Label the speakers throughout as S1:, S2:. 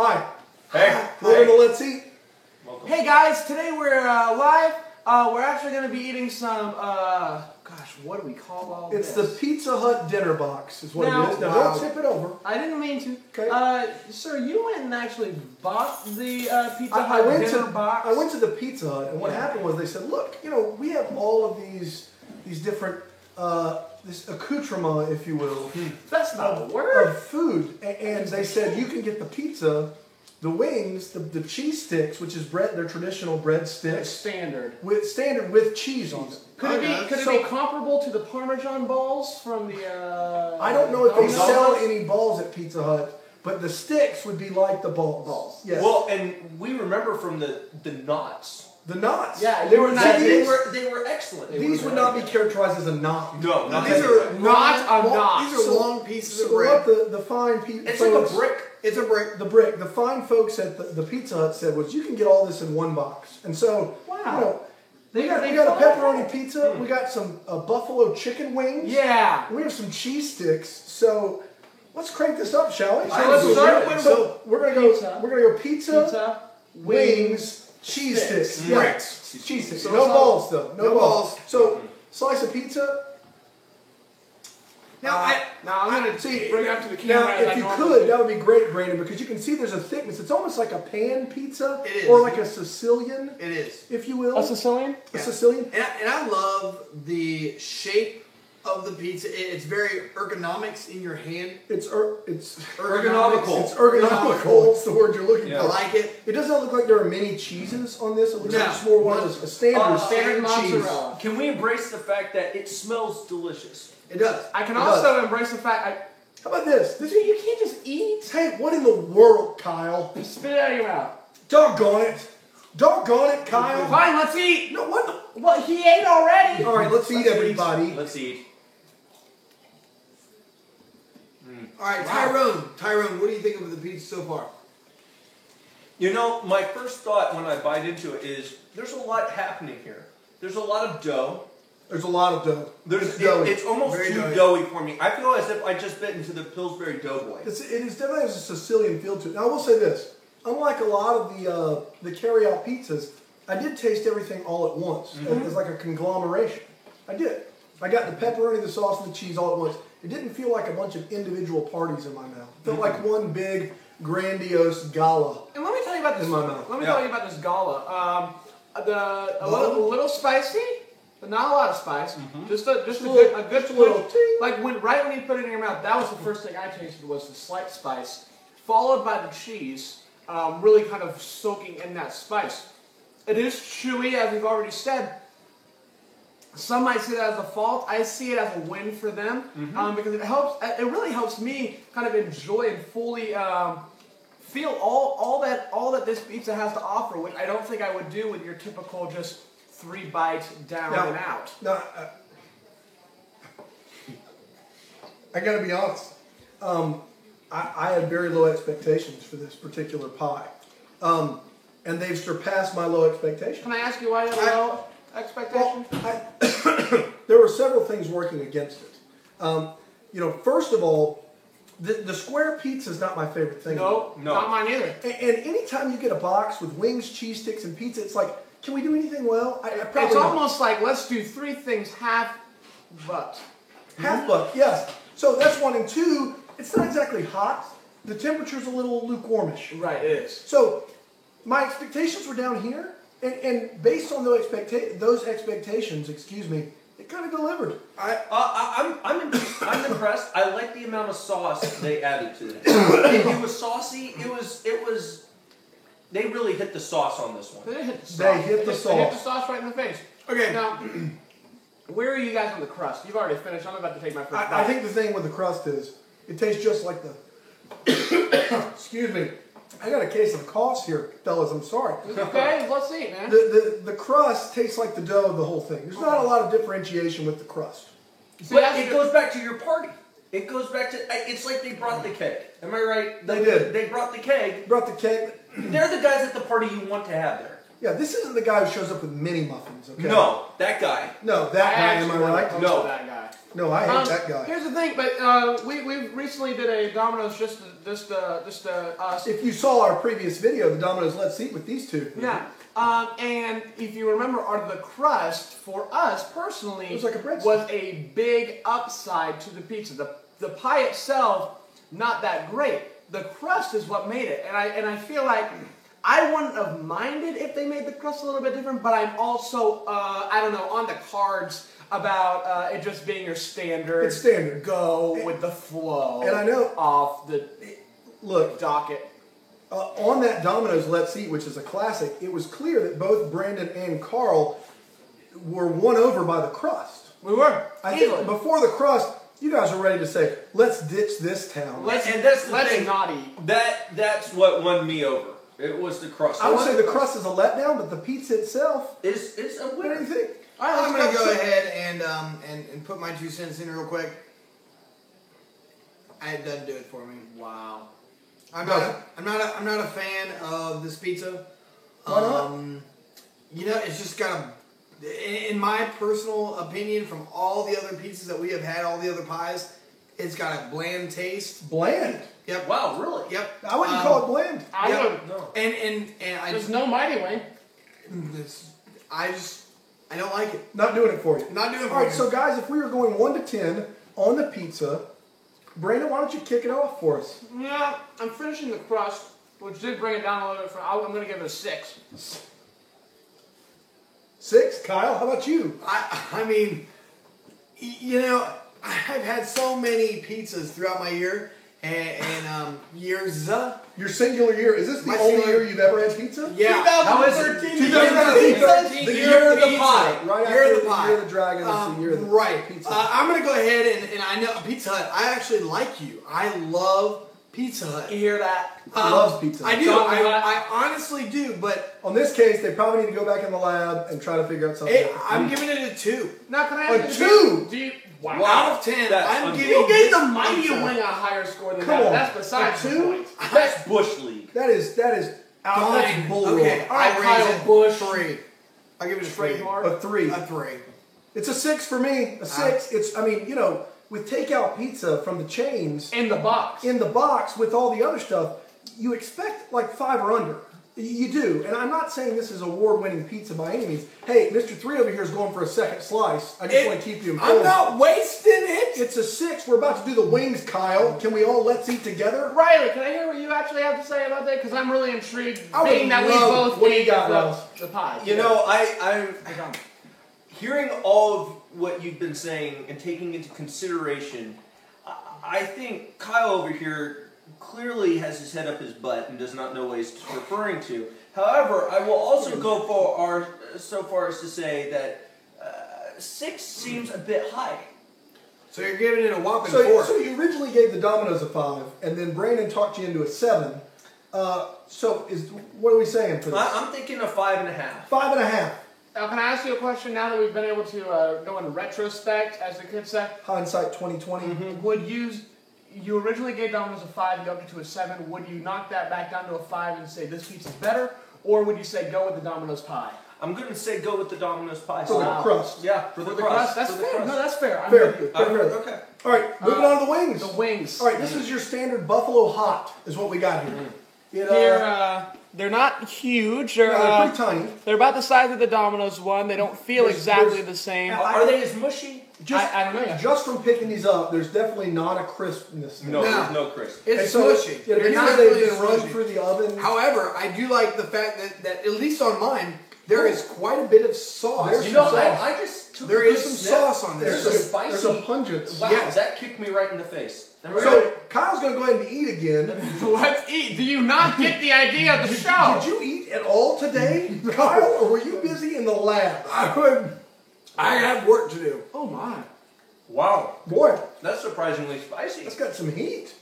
S1: Hi.
S2: Hey.
S1: Welcome to Let's Eat.
S2: Welcome.
S3: Hey guys, today we're live. We're actually going to be eating some, gosh, what do we call all
S1: It's
S3: this?
S1: the Pizza Hut dinner box is what
S3: Now-
S1: it is. Now,
S3: Wow.
S1: don't tip it over.
S3: I didn't mean to.
S1: Okay.
S3: Sir, you went and actually bought the Pizza
S1: I
S3: Hut
S1: went
S3: dinner
S1: to
S3: box?
S1: I went to the Pizza Hut, and what happened was they said, look, we have all of these different this accoutrement, if you will,
S3: That's not a word.
S1: of food, and they said you can get the pizza, the wings, the cheese sticks, which is bread, their traditional bread
S3: It's
S1: sticks,
S3: standard.
S1: with cheese on it.
S3: Could it
S1: So-
S3: be comparable to the Parmesan balls from the?
S1: I don't know if they
S3: Domino's?
S1: sell any balls at Pizza Hut, but the sticks would be like the balls. Yes.
S2: Well, and we remember from the knots.
S1: The knots.
S3: Yeah,
S1: they
S3: you
S1: were.
S3: were not-
S2: They were excellent.
S1: These would not be characterized as a knot.
S2: No, not
S4: These
S2: that
S4: are
S2: way.
S3: Not a knot.
S4: These are
S1: So-
S4: long pieces of
S1: So
S4: bread.
S1: what the fine people.
S2: It's like a brick.
S4: It's a brick.
S1: The fine folks at the Pizza Hut said was you can get all this in one box, and so
S3: Wow.
S1: we got
S3: They
S1: a
S3: thought
S1: pepperoni
S3: ahead.
S1: pizza, we got some buffalo chicken wings,
S3: Yeah.
S1: we have some cheese sticks. So let's crank this up, shall we?
S3: So let's start with
S1: So we're gonna go.
S3: pizza.
S1: We're gonna go pizza,
S3: Pizza,
S1: wings, cheese sticks.
S3: Sticks.
S1: Yeah.
S4: Bricks.
S1: Cheese sticks.
S4: So
S1: No
S4: it's not-
S1: balls though. No
S4: no
S1: balls.
S4: balls.
S1: So slice of pizza.
S4: Now,
S3: Now I'm gonna
S1: See,
S3: bring it up to the camera.
S1: now,
S3: as I
S1: if you
S3: normally
S1: could,
S3: do.
S1: that would be great, Brandon, because you can see there's a thickness. It's almost like a pan pizza,
S4: It is.
S1: or like a Sicilian,
S4: it is.
S1: if you will.
S3: A Sicilian?
S1: A Sicilian.
S4: And I love the shape of the pizza. It's very ergonomics in your hand.
S1: It's
S2: Ergonomical.
S1: It's ergonomical. It's the word you're looking
S2: Yeah.
S4: I
S1: for.
S4: like it.
S1: It doesn't look like there are many cheeses on this. It looks like
S4: No.
S1: it's more one of those a standard
S3: Standard
S1: cheese.
S3: mozzarella.
S2: Can we embrace the fact that it smells delicious?
S4: It does.
S3: I can
S1: It
S3: also embrace the fact
S1: How about this?
S3: you can't just eat.
S1: Hey, what in the world, Kyle?
S3: Spit it out of your mouth.
S1: Doggone it! Doggone it, Kyle!
S3: Fine, let's eat.
S1: No, what? The...
S3: Well, he ate already.
S1: All right, let's eat, everybody.
S2: Let's eat.
S4: All right,
S3: Wow.
S4: Tyrone, what do you think of the pizza so far?
S2: My first thought when I bite into it is there's a lot happening here. There's a lot of dough.
S1: There's a lot of dough. It's doughy.
S2: It's almost
S4: Very
S2: too
S4: doughy.
S2: doughy for me. I feel as if I just bit into the Pillsbury Doughboy.
S1: It is definitely has a Sicilian feel to it. Now I will say this: unlike a lot of the carry-out pizzas, I did taste everything all at once. It's like a conglomeration. I did. I got the pepperoni, the sauce, and the cheese all at once. It didn't feel like a bunch of individual parties in my mouth. It felt like one big, grandiose gala.
S3: And let me tell you about this.
S1: In my mouth.
S3: Let me
S2: Yeah.
S3: tell you about this gala. A little spicy, but not a lot of spice. Just a good
S1: little ting.
S3: like right when you put it in your mouth, that was the first thing I tasted was the slight spice, followed by the cheese, really kind of soaking in that spice. It is chewy, as we've already said. Some might see that as a fault. I see it as a win for them because it helps. It really helps me kind of enjoy and fully feel all that this pizza has to offer, which I don't think I would do with your typical just 3-bite down
S1: Now-
S3: and out.
S1: Now, I got to be honest. I had very low expectations for this particular pie, and they've surpassed my low expectations.
S3: Can I ask you why you have a low expectation?
S1: There were several things working against it. First of all, the square pizza is not my favorite thing.
S3: No, not mine either.
S1: And anytime you get a box with wings, cheese sticks, and pizza, it's like, can we do anything well? Probably
S3: It's
S1: not.
S3: almost like let's do 3 things half, but.
S1: Half buck, yes. So that's one. And two, it's not exactly hot. The temperature's a little lukewarmish.
S3: Right, it is.
S1: So my expectations were down here, and based on those expectations, it kind of delivered.
S2: I'm impressed. I like the amount of sauce they added to this. It was saucy. It was. They really hit the sauce on this one.
S3: They hit the sauce.
S1: They hit the
S3: They hit
S1: sauce.
S3: the sauce right in the face.
S4: Okay.
S3: Now, where are you guys on the crust? You've already finished. I'm about to take my first bite.
S1: I think the thing with the crust is it tastes just like the. Excuse me. I got a case of coughs here, fellas. I'm sorry.
S3: Okay, let's see it, man.
S1: The crust tastes like the dough of the whole thing. There's not a lot of differentiation with the crust.
S3: See,
S2: But
S3: that's
S2: it goes back to your party. It goes back to. It's like they brought the keg. Am I right?
S1: They did.
S2: They brought the keg.
S1: Brought the cake.
S2: They're the guys at the party you want to have there.
S1: Yeah, this isn't the guy who shows up with mini muffins, okay?
S2: No, that guy.
S1: No, that guy, am I
S3: actually
S1: right?
S3: wanna
S2: No.
S3: post that guy.
S1: No, I hate that guy.
S3: Here's the thing, but we recently did a Domino's just us.
S1: If you saw our previous video, the Domino's Let's Eat with these two.
S3: Yeah. And if you remember, the crust for us personally
S1: It was like a breadstick.
S3: was a big upside to the pizza. The pie itself, not that great. The crust is what made it, and I feel like I wouldn't have minded if they made the crust a little bit different. But I'm also I don't know, on the cards about it just being your standard.
S1: It's standard.
S3: Go with the flow.
S1: And I know-
S3: off the
S1: Look,
S3: docket.
S1: on that Domino's Let's Eat, which is a classic, it was clear that both Brandon and Carl were won over by the crust.
S3: We were.
S1: I
S3: easily.
S1: think before the crust, you guys were ready to say, let's ditch this town.
S2: And that's the thing.
S3: not eat.
S2: That's what won me over. It was the crust.
S1: I would say the crust is a letdown, but the pizza itself,
S2: It's a
S1: what do
S2: winner.
S1: you think?
S4: I'm gonna go ahead and put my 2 cents in real quick. It doesn't do it for me.
S3: Wow.
S4: I'm not a fan of this pizza.
S1: Why not?
S4: You know, it's just got in my personal opinion, from all the other pizzas that we have had, all the other pies, it's got a bland taste.
S1: Bland.
S4: Yep.
S2: Wow, really?
S4: Yep.
S1: I wouldn't call it bland.
S3: I
S4: Yep.
S3: would.
S2: No.
S4: And I
S3: There's no mighty wing.
S4: I don't like it.
S1: Not doing it for you.
S4: Not doing it for
S1: All right,
S4: me.
S1: so guys, if we were going 1 to 10 on the pizza, Brandon, why don't you kick it off for us?
S3: Yeah, I'm finishing the crust, which did bring it down a little bit. I'm going to give it a 6.
S1: 6? Kyle, how about you?
S4: I mean, you know, I've had so many pizzas throughout my year and years.
S1: Your singular year. Is this the
S4: My
S1: only
S4: singular-
S1: year you've ever had pizza?
S4: Yeah.
S2: How is it?
S4: 2013.
S1: The year of the pie. Right
S4: Year
S1: after
S4: of the pie.
S1: Year of the dragon is the year of the
S4: right.
S1: pizza.
S4: I'm going to go ahead and I know Pizza Hut. I actually like you. I love Pizza Hut.
S3: You hear that?
S1: He loves Pizza Hut.
S4: I do.
S3: Don't do that.
S4: I honestly do. But
S1: On this case, they probably need to go back in the lab and try to figure out something.
S4: hey, I'm giving it a 2.
S3: Now, can I
S1: A
S3: ask you,
S1: 2?
S3: Do you,
S2: Wow.
S4: Out of 10,
S2: That's
S4: I'm
S2: unbelievable.
S4: giving
S3: you gave the
S4: this
S3: mighty
S4: pizza-
S3: wing a higher score than
S1: Come
S3: that.
S1: on.
S3: That's besides
S1: A
S3: the
S1: 2?
S3: point.
S2: That's Bush League.
S1: That is God's
S4: Fine.
S1: bull
S4: Okay,
S1: roar.
S3: All right,
S4: I'll
S3: Kyle
S4: raise it
S3: Busch.
S4: 3. I'll give it a 3.
S3: Trademark.
S1: A 3.
S4: A 3.
S1: It's a 6 for me. A 6. It's, I mean, you know, with takeout pizza from the chains
S3: In the box.
S1: in the box with all the other stuff, you expect like 5 or under. You do. And I'm not saying this is award-winning pizza by any means. Hey, Mr. 3 over here is going for a second slice. I just want to keep you informed.
S4: I'm not wasting it.
S1: It's a 6. We're about to do the wings, Kyle. Can we all let's eat together?
S3: Riley, can I hear what you actually have to say about that? Because I'm really intrigued,
S1: I would
S3: being that we
S1: love-
S3: both
S1: what do you
S3: ate
S1: got, Ross?
S3: the pie.
S2: You know, I'm hearing all of what you've been saying and taking into consideration. I think Kyle over here clearly has his head up his butt and does not know what he's referring to. However, I will also go so far as to say that 6 seems a bit high.
S4: So you're giving it a whopping
S1: So
S4: 4.
S1: you originally gave the Domino's a 5, and then Brandon talked you into a 7. What are we saying for this?
S2: I'm thinking a 5.5.
S1: 5.5.
S3: Now, can I ask you a question now that we've been able to go in retrospect, as the kids say?
S1: Hindsight 2020.
S3: Would you originally gave Domino's a 5, you upped it to a 7. Would you knock that back down to a 5 and say this pizza's better? Or would you say go with the Domino's pie?
S2: I'm going to say go with the Domino's pie.
S1: For the
S3: Wow.
S1: crust.
S2: Yeah, for the crust.
S3: That's
S2: for the
S3: fair.
S2: crust.
S3: No, that's fair. I'm
S1: Fair.
S3: with you.
S1: Fair.
S2: Okay.
S1: All right, moving on to the wings.
S3: The wings.
S1: All right, this is your standard Buffalo Hot, is what we got here.
S3: They're not huge.
S1: they're pretty tiny.
S3: They're about the size of the Domino's one. They don't feel
S1: There's-
S3: exactly
S1: there's-
S3: the same.
S2: Are they as mushy?
S3: I don't know yet.
S1: Just from picking these up, there's definitely not a crispness.
S2: No,
S4: No.
S2: there's no crisp.
S1: And
S4: It's
S1: so
S4: smushy.
S1: It
S4: You're
S1: appears
S4: not
S1: they've
S4: really
S1: been run
S4: smushy.
S1: through the oven.
S4: However, I do like the fact that at least on mine, there is quite a bit of sauce.
S1: There's
S2: You know,
S1: some sauce.
S2: I just took
S4: There
S2: a good
S4: is some
S2: sniff.
S4: sauce on there.
S2: There's
S1: There's
S2: a
S1: a
S2: spicy.
S1: There's a pungence.
S2: Wow,
S4: Yes.
S2: that kicked me right in the face.
S1: So Kyle's going to go ahead and eat again.
S3: Let's eat. Do you not get the idea of the show?
S1: Did you eat at all today, Kyle, or were you busy in the lab?
S4: I have work to do.
S3: Oh my.
S2: Wow,
S1: Boy,
S2: that's surprisingly spicy.
S1: that's got some heat.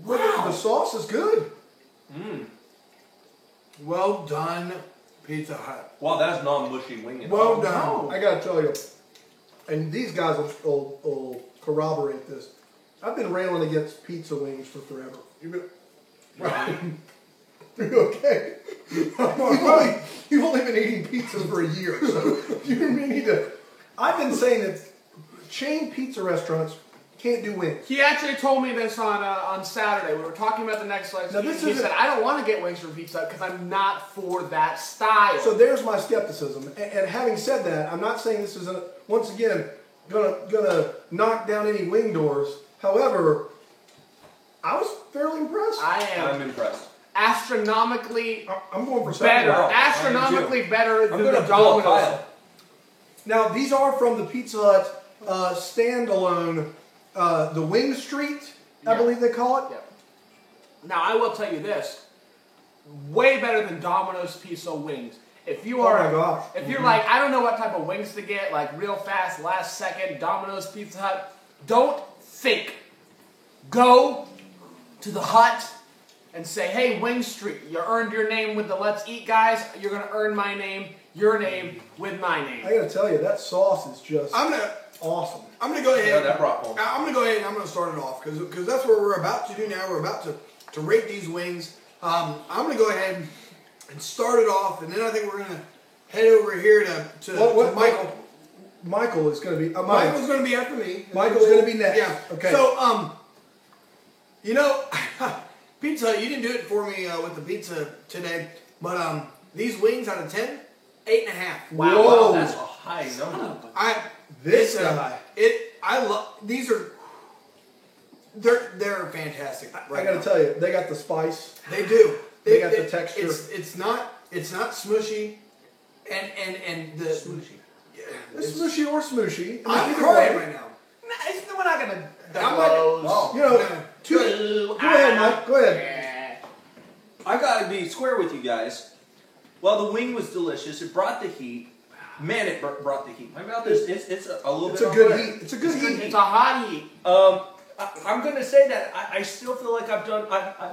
S1: Wow. The sauce is good.
S4: Well done, Pizza Hut.
S2: Wow, that's non-mushy wing.
S4: Well done.
S1: I got to tell you, and these guys will corroborate this. I've been railing against pizza wings for forever. Right? Okay. You've only been eating pizza for a year, so you need to. I've been saying that chain pizza restaurants can't do wings.
S3: He actually told me this on Saturday. We were talking about the next slice.
S1: Now, this
S3: he
S1: isn't-
S3: said, I don't want to get wings from Pizza Hut because I'm not for that style.
S1: So there's my skepticism. And having said that, I'm not saying this is once again gonna knock down any wing doors. However, I was fairly impressed.
S2: I'm impressed.
S3: Astronomically
S1: I'm going for
S3: better.
S1: seven.
S3: Astronomically better than
S2: I'm
S3: the
S2: gonna pull up
S3: Domino's.
S2: Kyle.
S1: Now these are from the Pizza Hut standalone, the Wing Street, I
S3: Yeah.
S1: believe they call it.
S3: Yep. Now I will tell you this: way better than Domino's pizza wings. If you
S1: Oh
S3: are,
S1: my gosh.
S3: if you're like, I don't know what type of wings to get, like real fast, last second, Domino's, Pizza Hut, don't think. Go to the hut and say, hey, Wing Street, you earned your name with the Let's Eat guys. You're gonna earn my name, your name with my name.
S1: I gotta tell you, that sauce is just
S4: I'm gonna
S1: awesome.
S4: go
S2: Yeah,
S4: ahead.
S2: that brought home.
S4: I'm gonna go ahead and I'm gonna start it off because that's what we're about to do now. We're about to rate these wings. I'm gonna go ahead and start it off, and then I think we're gonna head over here to
S1: What-
S4: Michael.
S1: Michael is gonna be.
S4: Michael's gonna be after me.
S1: Michael's gonna be next.
S4: Yeah.
S1: Okay.
S4: So you know, Pizza Hut, you didn't do it for me with the pizza today, but these wings out of 10, 8.5.
S3: Wow.
S1: Whoa.
S2: That's a high number.
S1: This
S4: it's,
S1: guy.
S4: I love these are. They're fantastic.
S1: I gotta tell you, they got the spice.
S4: They do.
S1: They got the texture.
S4: It's not smushy, and the
S2: Smooshy.
S1: It's smushy or smooshy.
S4: I'm
S1: Either
S4: crying
S1: way.
S4: right now.
S3: We're not gonna
S4: I'm not-
S3: divulge.
S1: You know,
S4: No.
S1: go ahead, Mike. Go ahead.
S3: Yeah.
S2: I gotta be square with you guys. While the wing was delicious, it brought the heat. Man, it brought the heat. My mouth is it's a little
S1: It's
S2: bit
S1: a
S2: on
S1: good
S2: fire.
S1: heat. It's a good heat.
S3: It's a hot heat.
S2: I'm gonna say that I still feel like I've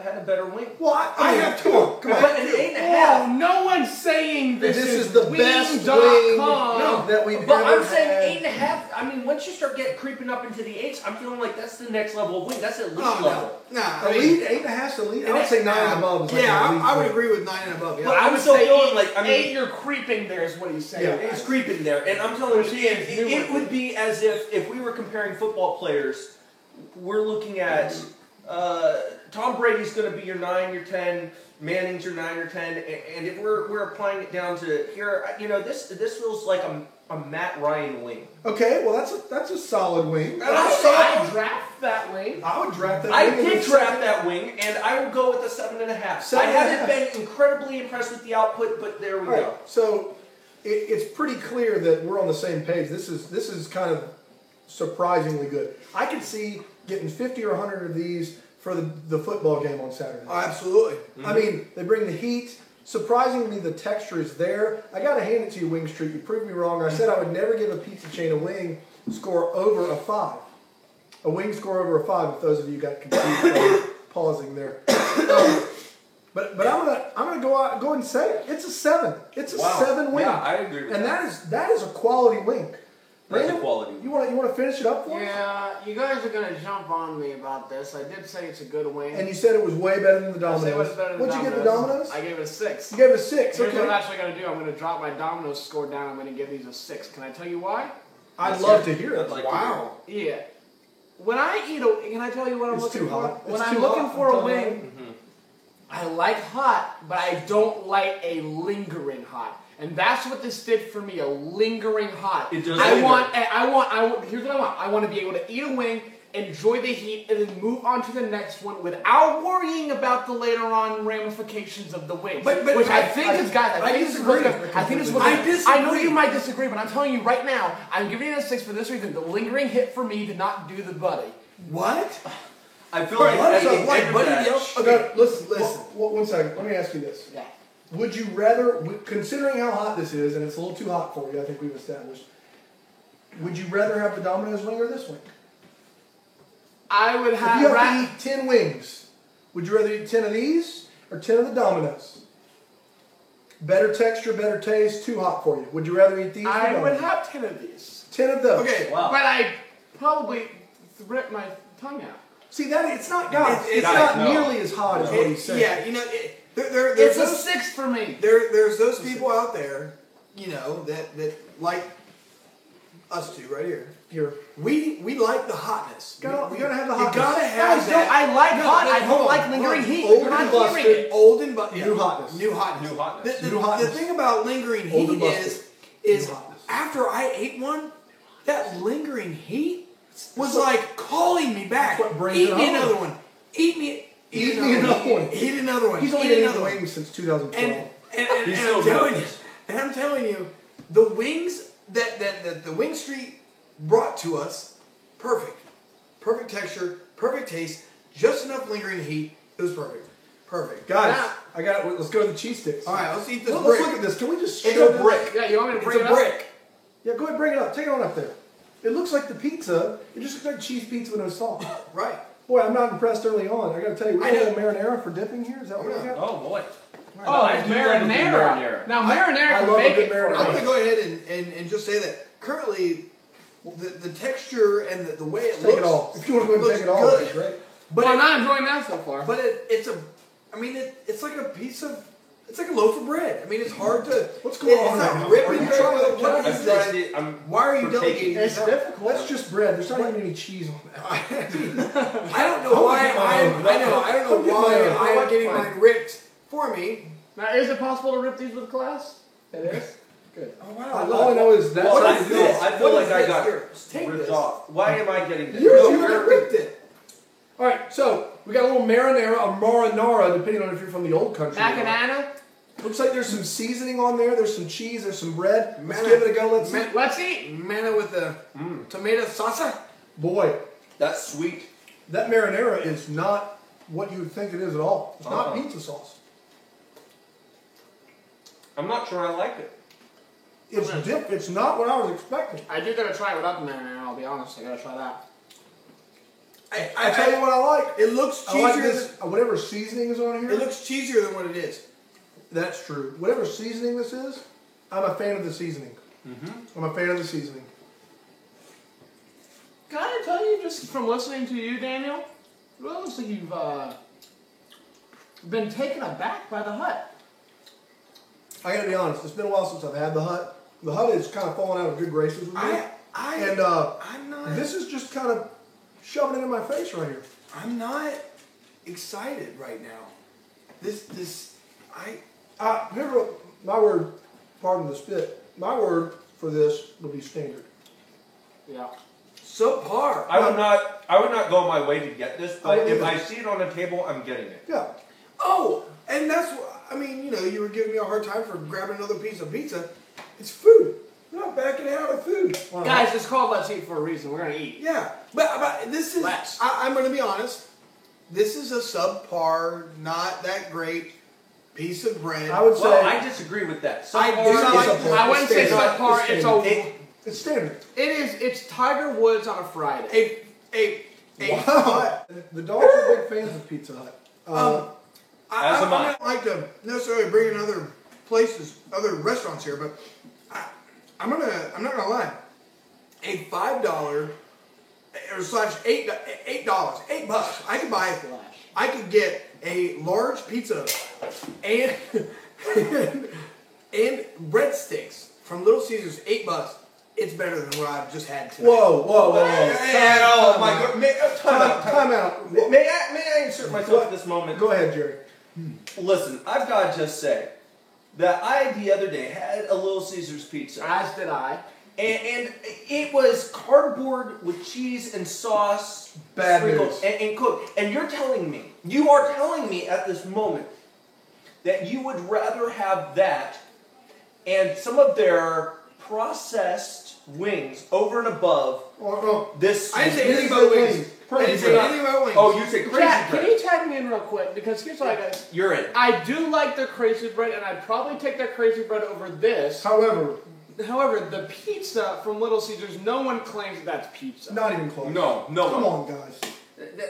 S2: had a better wing.
S1: Well, I
S4: have
S1: come
S4: two.
S1: on, come on.
S2: But an 8.5.
S3: Oh, no one's saying this
S1: is the best wing
S3: wing.com.
S1: that we've
S2: But
S1: ever
S2: I'm saying
S1: had.
S2: 8.5. I mean, once you start creeping up into the 8s, I'm feeling like that's the next level of wing. That's elite
S4: Oh
S2: level.
S4: no, I mean,
S1: Elite, 8.5 elite. I would say 9 and above. Is like
S4: yeah,
S1: an elite
S4: I would
S1: wing.
S4: agree with 9 and above. Yeah.
S2: But I'm
S3: would
S2: still
S3: say
S2: feeling
S3: eight,
S2: like, I mean-
S3: eight, you're creeping there is what he's saying.
S1: Yeah.
S2: It's creeping there, and I'm telling you,
S3: Which is
S2: it would be as if we were comparing football players. We're looking at Tom Brady's going to be your 9, your 10. Manning's your 9 or 10, and if we're applying it down to here, you know, this feels like a Matt Ryan wing.
S1: Okay, well that's a solid wing.
S3: I draft that wing.
S1: I would draft that.
S2: I
S1: wing in
S2: did
S1: the
S2: draft
S1: second.
S2: that wing, and I would go with a 7.5. I
S1: 7.5.
S2: haven't been incredibly impressed with the output, but there we
S1: All right,
S2: go.
S1: so it's pretty clear that we're on the same page. This is kind of surprisingly good. I could see getting 50 or 100 of these for the football game on Saturday.
S4: Oh, absolutely.
S1: I mean, they bring the heat. Surprisingly, the texture is there. I got to hand it to you, Wing Street. You proved me wrong. I said I would never give a pizza chain a wing score over a 5. A wing score over a 5. If those of you got confused, by pausing there. But I'm gonna go and say it. It's a 7. It's a 7 wing.
S2: Yeah, I agree with
S1: and
S2: that.
S1: that is a quality wing.
S2: That's a
S1: Brandon,
S2: quality.
S1: You want to finish it up for us?
S3: Yeah, you guys are gonna jump on me about this. I did say it's a good wing.
S1: And you said it was way better than the
S3: I said it was
S1: Domino's.
S3: better than
S1: What'd you give the
S3: Domino's.
S1: Domino's?
S3: I gave it a 6.
S1: You gave it a 6.
S3: Here's what I'm
S1: Okay.
S3: actually gonna do. I'm gonna drop my Domino's score down. I'm gonna give these a 6. Can I tell you why?
S1: I'd love to hear it.
S2: I'd like
S4: Wow.
S3: Yeah. When I eat a, can I tell you what I'm
S1: It's
S3: looking
S1: too
S3: for?
S1: hot.
S3: When
S1: It's
S3: I'm
S1: too
S3: looking
S1: hot.
S3: for a
S1: I'm
S3: wing,
S1: telling
S3: I like hot, but I don't like a lingering hot. And that's what this did for me, a lingering hot.
S2: It does
S3: I
S2: linger.
S3: want, here's what I want. I want to be able to eat a wing, enjoy the heat, and then move on to the next one without worrying about the later on ramifications of the wing.
S4: But
S3: which I
S4: I-
S3: think
S4: I-
S3: is, guys,
S4: I
S3: think this is
S4: disagree.
S3: what's I think this is
S4: I
S3: what
S4: disagree.
S3: I know you might disagree, but I'm telling you right now, I'm giving it a 6 for this reason. The lingering hit for me did not do the buddy.
S4: What?
S2: I feel
S4: What?
S2: like
S4: So,
S2: at the
S4: like,
S2: end of
S4: Buddy
S2: that-
S4: Yelp-
S1: Okay, listen.
S4: Listen.
S1: One second. Let me ask you this.
S3: Yeah.
S1: Would you rather, considering how hot this is, and it's a little too hot for you, I think we've established, would you rather have the Domino's wing or this wing?
S3: I would
S1: If you
S3: have,
S1: have to eat 10 wings, would you rather eat 10 of these or 10 of the Domino's? Better texture, better taste, too hot for you. Would you rather eat these or
S3: I would
S1: Domino's?
S3: have 10 of these.
S1: 10 of those.
S4: Okay.
S2: Wow.
S3: But I probably rip my tongue out.
S1: See, it's not, guys, it's
S2: Guys,
S1: not
S2: no.
S1: nearly as hot as what he's saying.
S4: Yeah, you know, there's
S3: It's a
S4: those
S3: 6 for me.
S4: there's those people out there, you know, that like us two right here.
S1: Here.
S4: We like the hotness.
S1: You gotta have the
S4: You
S1: hotness.
S4: gotta have
S3: Guys,
S4: that.
S3: I like hot. I
S4: hold
S3: don't
S4: on,
S3: like
S4: hold
S3: lingering
S4: on.
S3: heat.
S1: Old
S3: You're not
S1: and
S3: hearing
S1: busted.
S3: it.
S4: Old and
S1: New hotness.
S4: New hotness.
S2: New hotness.
S1: New hotness.
S4: The thing about lingering
S1: Old
S4: heat
S1: and busted.
S4: is
S1: New hotness.
S4: after I ate one, that lingering heat was like calling me back.
S1: That's what brings
S4: Eat
S1: it
S4: me
S1: home.
S4: another one. Eat me
S1: another one.
S4: Eat another one.
S1: He's only
S4: Eat
S1: been
S4: another
S1: eating
S4: one.
S1: wings since 2012.
S4: And
S2: He's
S4: I'm
S2: still
S4: telling
S2: doing
S4: you,
S2: it.
S4: and I'm telling you, the wings that the Wing Street brought to us, perfect. Perfect texture, perfect taste, just enough lingering heat. It was perfect. Perfect.
S1: Guys,
S3: Now-
S1: I got it. Let's go to the cheese sticks.
S4: All right, let's eat this
S1: Let's
S4: brick.
S1: look at this. Can we just
S2: It's
S1: show
S2: a
S1: this?
S2: brick.
S3: Yeah, you want me to
S4: It's
S3: bring
S4: a
S3: it up?
S4: brick.
S1: Yeah, go ahead, bring it up. Take it on up there. It looks like the pizza. It just looks like cheese pizza with no sauce.
S4: Right.
S1: Boy, I'm not impressed early on. I got to tell you, we
S4: I
S1: got a
S4: know.
S1: little marinara for dipping here. Is that what we got?
S2: Oh boy.
S3: Oh,
S2: I do love a good
S3: marinara.
S2: marinara.
S3: Now marinara
S1: I
S3: can
S1: love a
S3: make
S1: good
S3: it for
S1: marinara.
S4: I'm
S3: me.
S4: going to go ahead and just say that currently the texture and the way it
S1: Take
S4: looks.
S1: it all. If you want to go ahead and take it all,
S4: looks
S1: that'd be
S4: good.
S1: great.
S4: But
S3: Well,
S4: it-
S3: I'm not enjoying that so far.
S4: But it's like a piece of, it's like a loaf of bread. I mean, it's hard to.
S1: What's going on
S4: It's
S1: right
S4: not
S1: now?
S4: ripping.
S1: Are you trying to-
S4: What
S2: I'm
S4: is this?
S2: trying to.
S4: Why are you
S2: partaking.
S4: delegating?
S3: It's
S4: this?
S3: difficult.
S1: That's just bread. There's not even any cheese on that.
S4: I don't know why.
S1: get my own.
S4: I know. I don't know
S1: I'll get
S4: why
S1: my own.
S4: I'm getting mine ripped for me.
S3: Now, is it possible to rip these with glass? It is. Good.
S4: Oh wow!
S1: All I know is that's
S2: Well,
S1: how
S2: I
S1: you do
S2: feel,
S1: it.
S2: I feel
S4: What
S2: like
S4: is
S2: I
S4: this?
S2: got
S4: Here, take
S2: ripped
S4: this.
S2: off. Why am I getting this?
S1: Yours,
S4: No,
S1: you
S4: you
S1: ripped
S4: ripped it.
S1: All right, so we got a little marinara, a marinara, depending on if you're from the old country. or not.
S3: Macanana?
S1: Looks like there's some seasoning on there. There's some cheese. There's some bread. Let's
S4: Mana-
S1: give it a go. Let's see.
S3: Let's eat.
S4: Manna with the tomato salsa.
S1: Boy,
S2: That's sweet.
S1: that marinara is not what you would think it is at all. It's not
S2: Uh-uh.
S1: pizza sauce.
S2: I'm not sure I like it.
S1: It's It's not what I was expecting.
S3: I do gotta try it without the marinara, I'll be honest. I gotta try that.
S1: I tell you what I like.
S4: It looks
S1: I like
S4: cheesier.
S1: this. Whatever seasoning is on here.
S4: It looks cheesier than what it is.
S1: That's true. Whatever seasoning this is, I'm a fan of the seasoning. I'm a fan of the seasoning.
S3: Can I tell you, just from listening to you, Daniel, it really looks like you've been taken aback by the hut.
S1: I gotta be honest. It's been a while since I've had the hut. The hut is kind of falling out of good graces with me.
S4: I'm not.
S1: This is just kind of shoving it in my face right here.
S4: I'm not excited right now.
S1: Here's what my word, pardon the spit, my word for this would be standard.
S3: Yeah.
S4: Subpar.
S2: I would not go my way to get this, but
S1: I would
S2: if
S1: either.
S2: I see it on a table, I'm getting it.
S1: Yeah.
S4: Oh, and that's what, I mean, you were giving me a hard time for grabbing another piece of pizza. It's food. I'm not backing out of food.
S3: Guys, it's called Let's Eat for a reason. We're gonna eat.
S4: Yeah, but this is,
S3: Let's.
S4: I'm going to be honest, this is a subpar, not that great piece of bread.
S1: I would say
S2: Well, I disagree with that.
S4: I do
S2: Subpar
S4: not
S2: is
S4: like-
S3: I wouldn't say
S1: It's standard.
S3: subpar. It's a.
S2: It-
S1: it's standard.
S3: It's Tiger Woods on a Friday.
S4: a
S1: Wow. The dogs are big fans of Pizza Hut.
S2: As am I.
S4: don't like to necessarily bring in other places, other restaurants here, but I'm not gonna lie. A $5 or slash $8, $8, I could get a large pizza and and breadsticks from Little Caesars, $8. It's better than what I've just had today.
S1: Whoa.
S2: Oh my God!
S1: Time out.
S2: May I insert myself at this moment?
S1: Go ahead, Jerry.
S2: Listen, I've got to just say that I the other day had a Little Caesars pizza,
S3: As did I.
S2: and it was cardboard with cheese and sauce,
S1: Bad
S2: sprinkled
S1: news.
S2: and cooked. And you are telling me at this moment that you would rather have that and some of their processed wings over and above this.
S4: I didn't say
S1: These
S4: anything
S1: are
S4: about wings.
S1: wings.
S4: I didn't say anything about wings.
S2: Oh, you say crazy
S3: Jack, can
S2: bread.
S3: you tag me in real quick? Because here's what I got.
S2: You're in.
S3: I do like their crazy bread, and I'd probably take their crazy bread over this.
S1: However,
S3: However, the pizza from Little Caesars, no one claims that that's pizza.
S1: not even close.
S2: No.
S1: Come on, guys.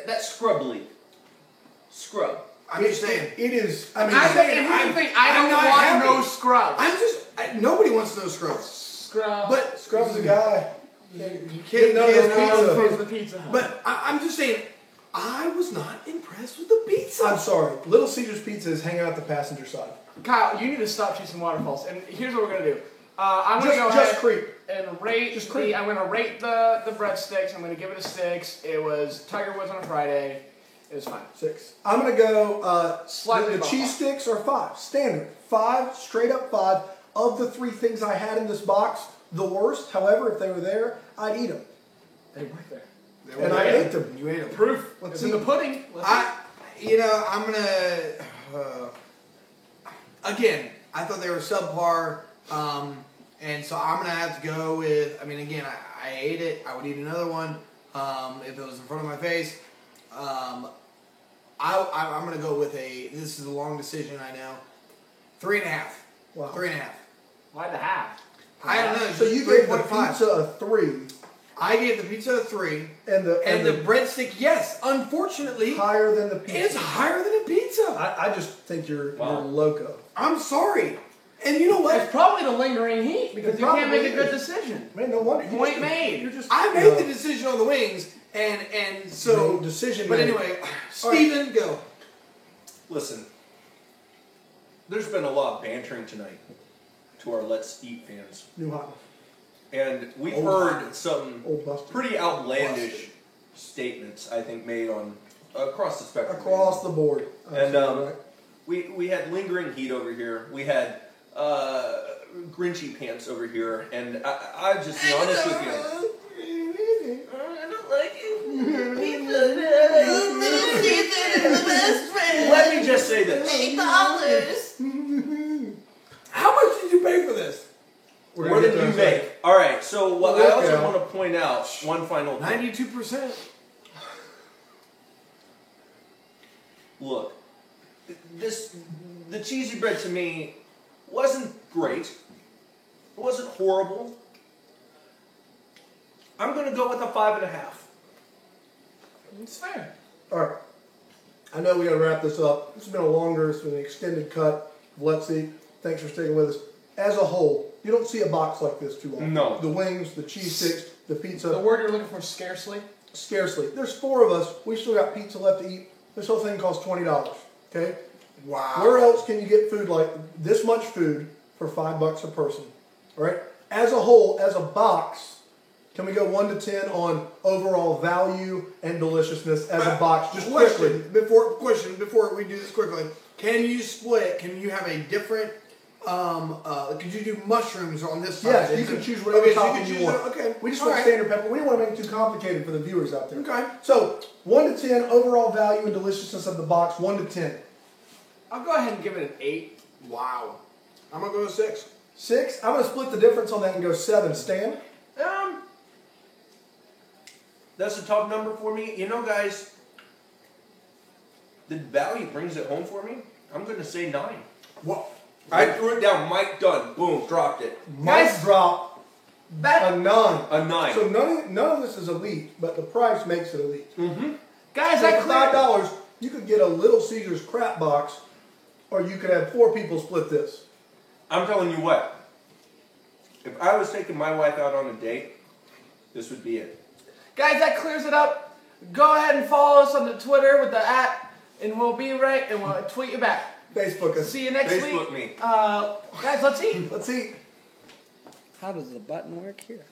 S2: That's scrub leaf. Scrub.
S4: I'm just saying.
S1: It is. I mean,
S3: I think, and here's the thing, I
S4: I'm
S3: don't
S4: not
S3: want
S4: happy.
S3: no scrubs.
S4: Nobody wants no scrubs.
S3: Scrubs.
S4: But
S1: Scrub's a guy.
S4: you can't
S1: No,
S4: get
S1: no,
S4: pizza.
S1: no.
S3: from the Pizza Hut.
S4: But I'm just saying, I was not impressed with the pizza.
S1: I'm sorry. Little Caesars Pizza is hanging out the passenger side.
S3: Kyle, you need to stop chasing waterfalls. And here's what we're gonna do. I'm gonna go
S1: Just
S3: ahead
S1: creep.
S3: and rate
S1: Just creep.
S3: I'm gonna rate the breadsticks. I'm gonna give it a 6. It was Tiger Woods on a Friday. It was fine.
S1: 6. I'm gonna go.
S3: Slightly
S1: the
S3: above
S1: cheese sticks are 5. Standard 5. Straight up 5. Of the 3 things I had in this box, the worst. However, if they were there, I'd eat them.
S3: They weren't there.
S1: And I ate them.
S4: You ate them.
S3: Proof.
S1: Let's
S3: It's
S1: see.
S3: in the pudding. Let's
S4: I'm gonna. Again, I thought they were subpar, and so I'm gonna have to go with. I mean, again, I ate it. I would eat another one if it was in front of my face. I'm gonna go with a. This is a long decision, I know. 3.5.
S1: Wow.
S4: 3.5.
S3: Why the half?
S4: I don't know.
S1: So you gave the pizza a 3,
S4: I gave the pizza a 3,
S1: and
S4: the breadstick, yes, unfortunately,
S1: higher than the pizza.
S4: is higher than a pizza.
S1: I just think you're
S2: Wow.
S1: loco.
S4: I'm sorry. And you know
S3: It's
S4: what?
S3: probably the lingering heat because
S1: It
S3: you can't make a
S1: probably
S3: good
S1: is.
S3: decision.
S1: Man, no wonder.
S3: Point made.
S1: You're just.
S4: I made the decision on the wings, and so
S1: No decision
S4: But
S1: made.
S4: anyway, Steven, go.
S2: Listen, there's been a lot of bantering tonight to our Let's Eat fans.
S1: New hot.
S2: And we've
S1: Old
S2: heard
S1: Busted.
S2: some
S1: Old Busted.
S2: pretty outlandish
S1: Busted.
S2: statements, I think, made on across the spectrum.
S1: Across the board.
S2: And
S1: Absolutely right.
S2: we had lingering heat over here. We had Grinchy pants over here, and I just be honest with you.
S5: I don't like it. Pizza. The best friend.
S2: Let me just say this:
S5: $8.
S4: How much did you pay for this?
S1: We're
S2: what
S1: gonna
S2: did
S1: get
S2: you
S1: to that.
S2: make? All right. So what
S1: We'll
S2: I also
S1: work out.
S2: want to point out one final thing.
S4: 92%.
S2: Look, the cheesy bread to me wasn't great. It wasn't horrible. I'm gonna go with a 5.5.
S3: It's fair.
S1: All right. I know we got to wrap this up. It's been it's been an extended cut. Let's see. Thanks for sticking with us. As a whole, you don't see a box like this too often.
S2: No.
S1: The wings, the cheese sticks, the
S3: The
S1: pizza.
S3: word you're looking for, scarcely.
S1: Scarcely. There's 4 of us. We still got pizza left to eat. This whole thing costs $20. Okay.
S4: Wow.
S1: Where else can you get food like this much food for $5 a person? All right. As a whole, as a box, can we go 1 to 10 on overall value and deliciousness as a box? Just quickly.
S4: Before we do this quickly, can you split? Can you have a different? Could you do mushrooms on this side?
S1: Yes, you can choose whatever
S4: Okay, so
S1: topping you
S4: choose
S1: want.
S4: Okay,
S1: We just
S4: all
S1: want
S4: right.
S1: standard pepper. We didn't want to make it too complicated for the viewers out there.
S4: Okay.
S1: So 1 to 10 overall value and deliciousness of the box. 1 to 10.
S3: I'll go ahead and give it an 8.
S4: Wow. I'm gonna go with 6.
S1: 6. I'm going to split the difference on that and go 7. Stan.
S2: That's a tough number for me. You know, guys, the value brings it home for me. I'm going to say 9.
S4: What?
S2: I threw it down. Mike done. Boom. Dropped it.
S1: Mic drop.
S3: That
S1: A 9.
S2: A 9.
S1: So none of this is elite, but the price makes it elite.
S3: guys,
S1: So
S3: I
S1: for
S3: cleared.
S1: $5, you could get a Little Caesars crap box, or you could have 4 people split this.
S2: I'm telling you what. If I was taking my wife out on a date, this would be it.
S3: Guys, that clears it up. Go ahead and follow us on the Twitter with the @ and we'll be right and we'll tweet you back.
S1: Facebook us.
S3: See you next
S2: Facebook
S3: week.
S2: me.
S3: Guys, let's eat.
S1: Let's eat.
S6: How does the button work here?